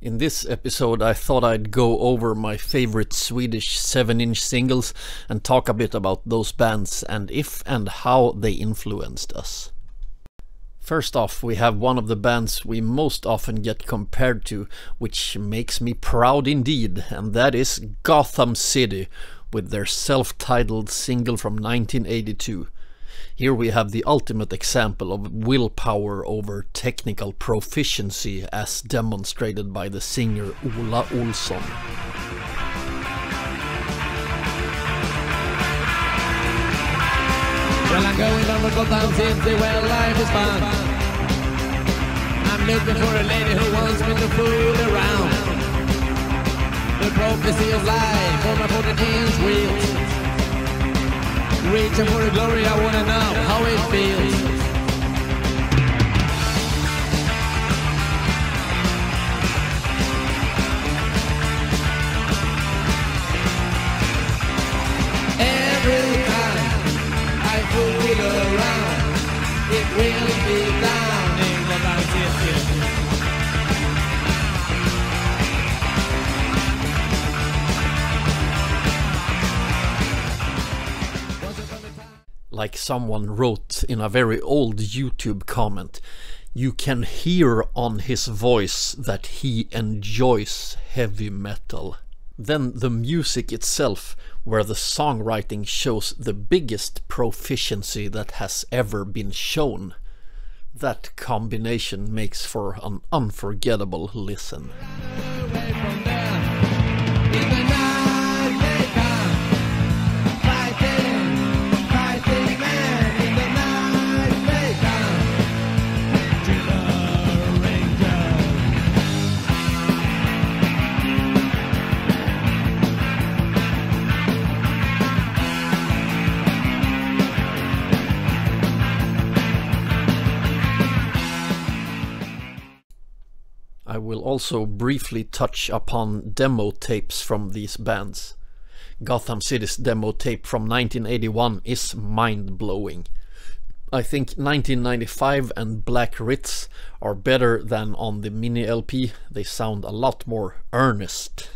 In this episode I thought I'd go over my favorite Swedish 7-inch singles and talk a bit about those bands and if and how they influenced us. First off, we have one of the bands we most often get compared to, which makes me proud indeed, and that is Gotham City with their self-titled single from 1982. Here we have the ultimate example of willpower over technical proficiency as demonstrated by the singer Ola Olsson. Well, I'm going down to Gotham City where life is fun. I'm looking for a lady who wants me to fool around. The prophecy of life for my 14-inch wheels. Reaching for the glory, I wanna know how it feels. Every time I fool around, it will be down in Gotham City. Like someone wrote in a very old YouTube comment, you can hear on his voice that he enjoys heavy metal. Then the music itself, where the songwriting shows the biggest proficiency that has ever been shown. That combination makes for an unforgettable listen. I will also briefly touch upon demo tapes from these bands. Gotham City's demo tape from 1981 is mind-blowing. I think 1995 and Black Ritz are better than on the mini LP. They sound a lot more earnest.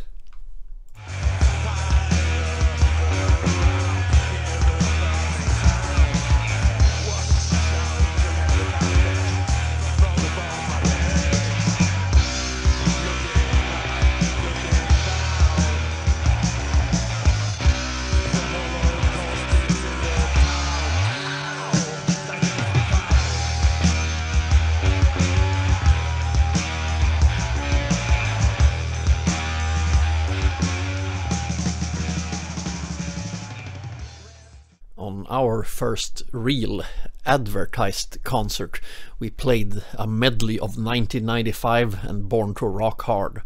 On our first real advertised concert, we played a medley of 1995 and Born to Rock Hard.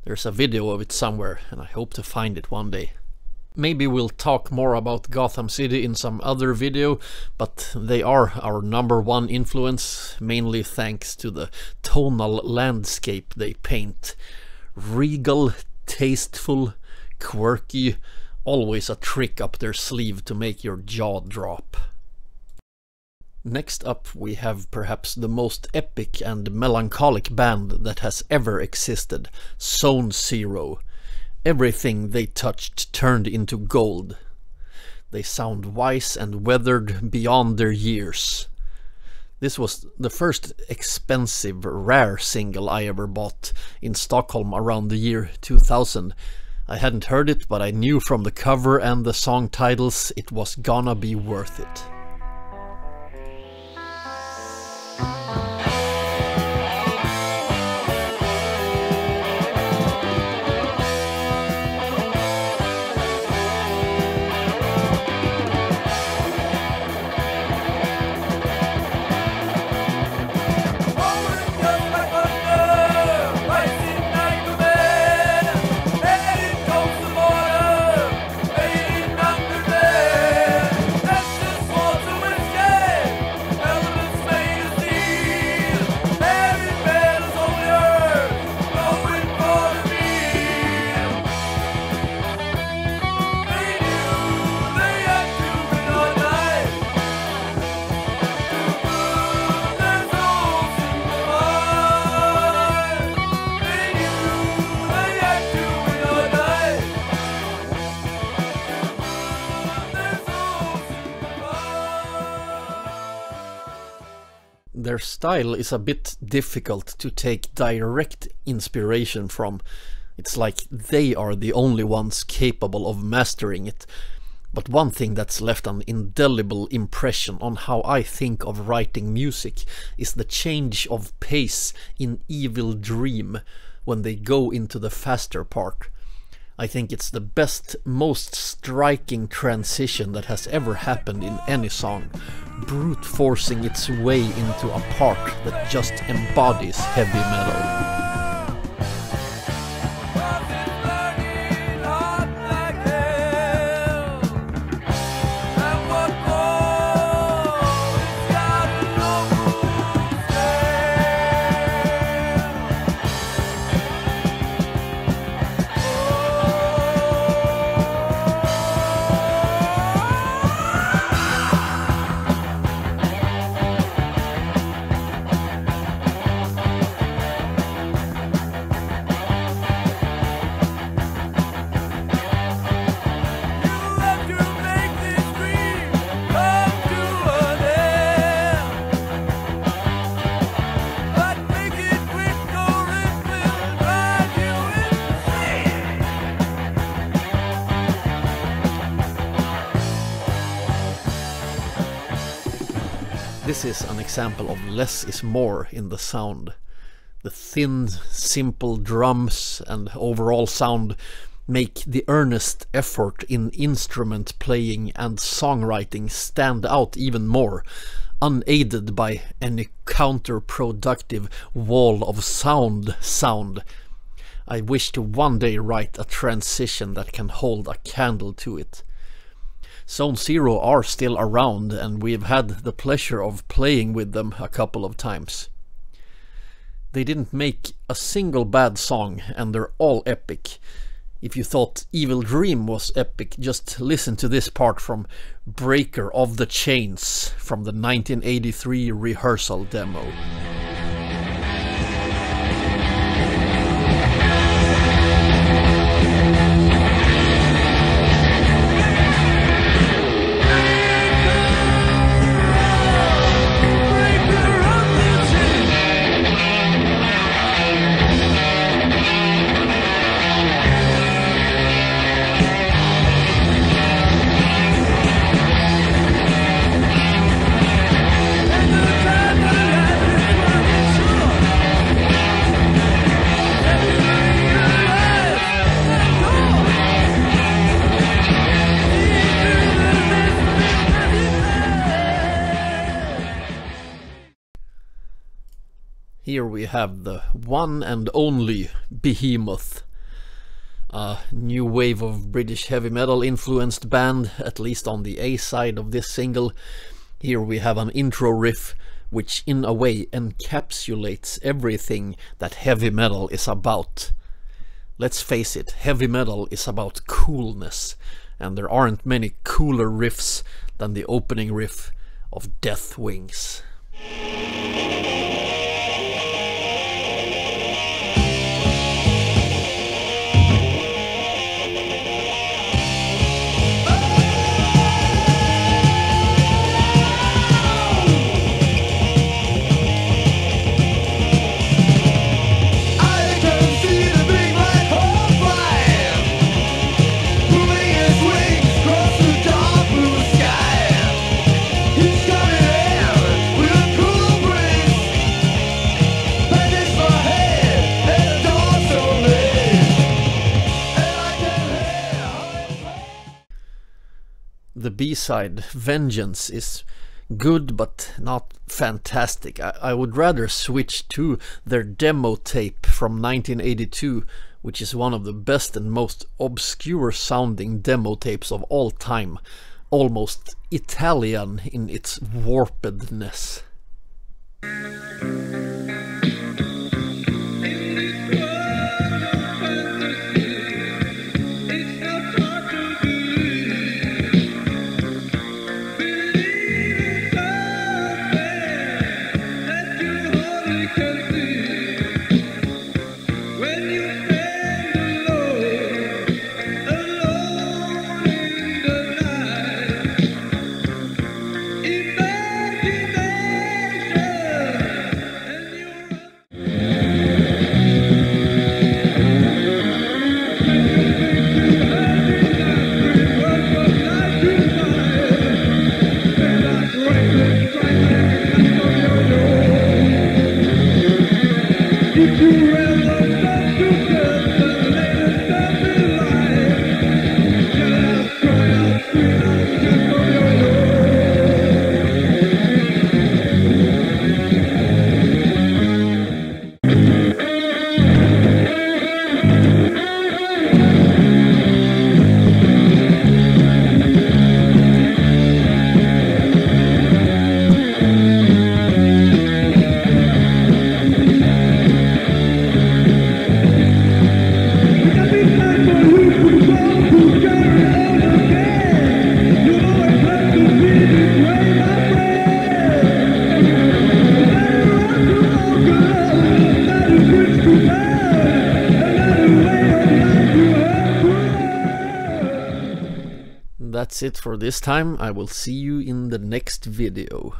There's a video of it somewhere, and I hope to find it one day. Maybe we'll talk more about Gotham City in some other video, but they are our #1 influence, mainly thanks to the tonal landscape they paint. Regal, tasteful, quirky, always a trick up their sleeve to make your jaw drop. Next up we have perhaps the most epic and melancholic band that has ever existed, Zone Zero. Everything they touched turned into gold. They sound wise and weathered beyond their years. This was the first expensive, rare single I ever bought in Stockholm around the year 2000. I hadn't heard it, but I knew from the cover and the song titles it was gonna be worth it. Their style is a bit difficult to take direct inspiration from. It's like they are the only ones capable of mastering it. But one thing that's left an indelible impression on how I think of writing music is the change of pace in Evil Dream when they go into the faster part. I think it's the best, most striking transition that has ever happened in any song, brute forcing its way into a part that just embodies heavy metal. This is an example of less is more in the sound. The thin, simple drums and overall sound make the earnest effort in instrument playing and songwriting stand out even more, unaided by any counterproductive wall of sound. I wish to one day write a transition that can hold a candle to it. Zone Zero are still around, and we've had the pleasure of playing with them a couple of times. They didn't make a single bad song, and they're all epic. If you thought Evil Dream was epic, just listen to this part from Breaker of the Chains from the 1983 rehearsal demo. Here we have the one and only Behemoth, a new wave of British heavy metal influenced band, at least on the A side of this single. Here we have an intro riff which in a way encapsulates everything that heavy metal is about. Let's face it, heavy metal is about coolness, and there aren't many cooler riffs than the opening riff of Death Wings. The B-side, Vengeance, is good but not fantastic. I would rather switch to their demo tape from 1982, which is one of the best and most obscure sounding demo tapes of all time, almost Italian in its warpedness. That's it for this time. I will see you in the next video.